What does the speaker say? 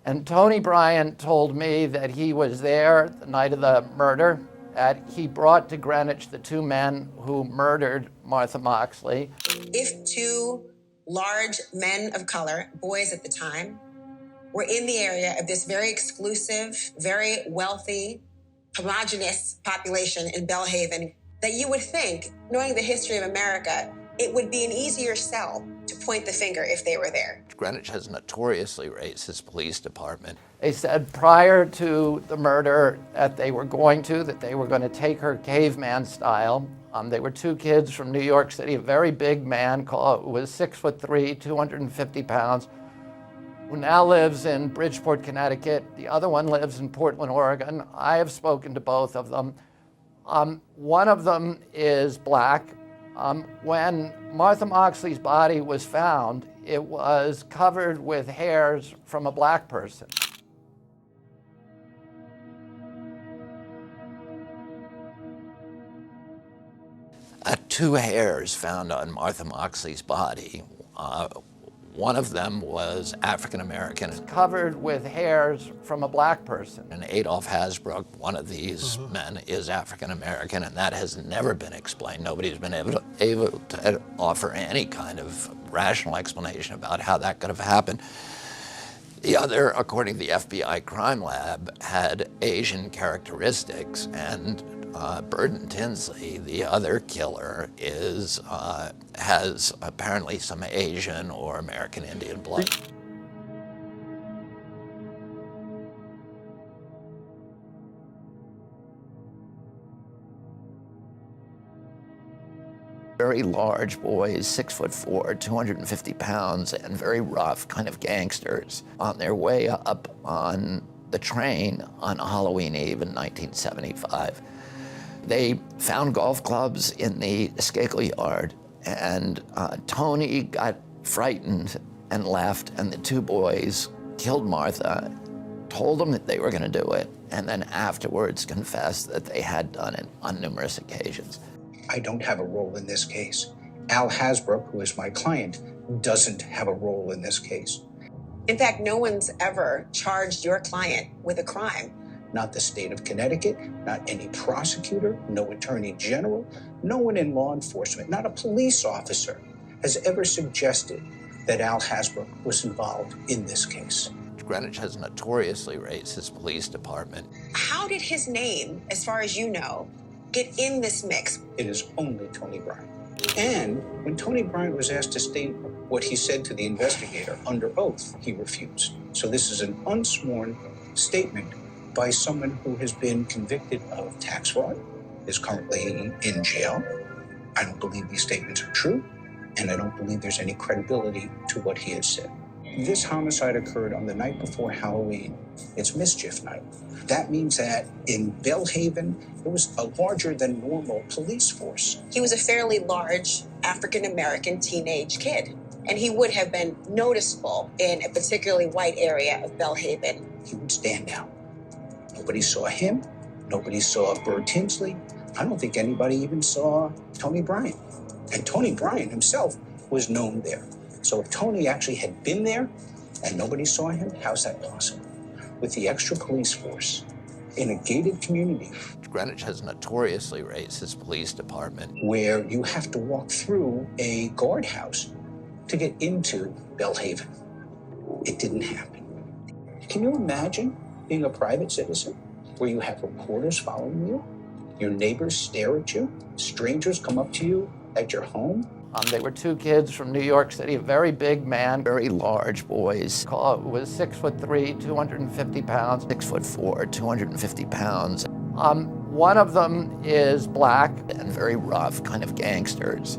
And Tony Bryant told me that he was there the night of the murder, that he brought to Greenwich the two men who murdered Martha Moxley. If two large men of color, boys at the time, were in the area of this very exclusive, very wealthy, homogenous population in Belhaven, that you would think, knowing the history of America, it would be an easier sell to point the finger if they were there. Greenwich has a notoriously racist police department. They said prior to the murder that they were going to take her caveman style. They were two kids from New York City, a very big man, was 6'3", 250 pounds, who now lives in Bridgeport, Connecticut. The other one lives in Portland, Oregon. I have spoken to both of them. One of them is black. When Martha Moxley's body was found, it was covered with hairs from a black person. Two hairs found on Martha Moxley's body. One of them was African-American. Covered with hairs from a black person. And Adolph Hasbrook, one of these men, is African-American, and that has never been explained. Nobody's been able to offer any kind of rational explanation about how that could have happened. The other, according to the FBI crime lab, had Asian characteristics, and Burton Tinsley, the other killer, has apparently some Asian or American Indian blood. Very large boys, 6'4", 250 pounds, and very rough, kind of gangsters, on their way up on the train on Halloween Eve in 1975. They found golf clubs in the Scakel yard, and Tony got frightened and left, and the two boys killed Martha, told them that they were going to do it, and then afterwards confessed that they had done it on numerous occasions. I don't have a role in this case. Al Hasbrook, who is my client, doesn't have a role in this case. In fact, no one's ever charged your client with a crime. Not the state of Connecticut, not any prosecutor, no attorney general, no one in law enforcement, not a police officer has ever suggested that Al Hasbrook was involved in this case. Greenwich has a notoriously racist police department. How did his name, as far as you know, get in this mix? It is only Tony Bryant. And when Tony Bryant was asked to state what he said to the investigator under oath, he refused. So this is an unsworn statement by someone who has been convicted of tax fraud, is currently in jail. I don't believe these statements are true, and I don't believe there's any credibility to what he has said. This homicide occurred on the night before Halloween. It's mischief night. That means that in Belhaven, there was a larger than normal police force. He was a fairly large African-American teenage kid, and he would have been noticeable in a particularly white area of Belhaven. He would stand out. Nobody saw him. Nobody saw Bert Tinsley. I don't think anybody even saw Tony Bryant. And Tony Bryant himself was known there. So if Tony actually had been there and nobody saw him, how's that possible? With the extra police force in a gated community. Greenwich has a notoriously racist police department. Where you have to walk through a guardhouse to get into Belhaven. It didn't happen. Can you imagine being a private citizen where you have reporters following you, your neighbors stare at you, strangers come up to you at your home? They were two kids from New York City, a very big man, Very large boys. was 6'3", 250 pounds. 6'4", 250 pounds. One of them is black. And very rough, kind of gangsters.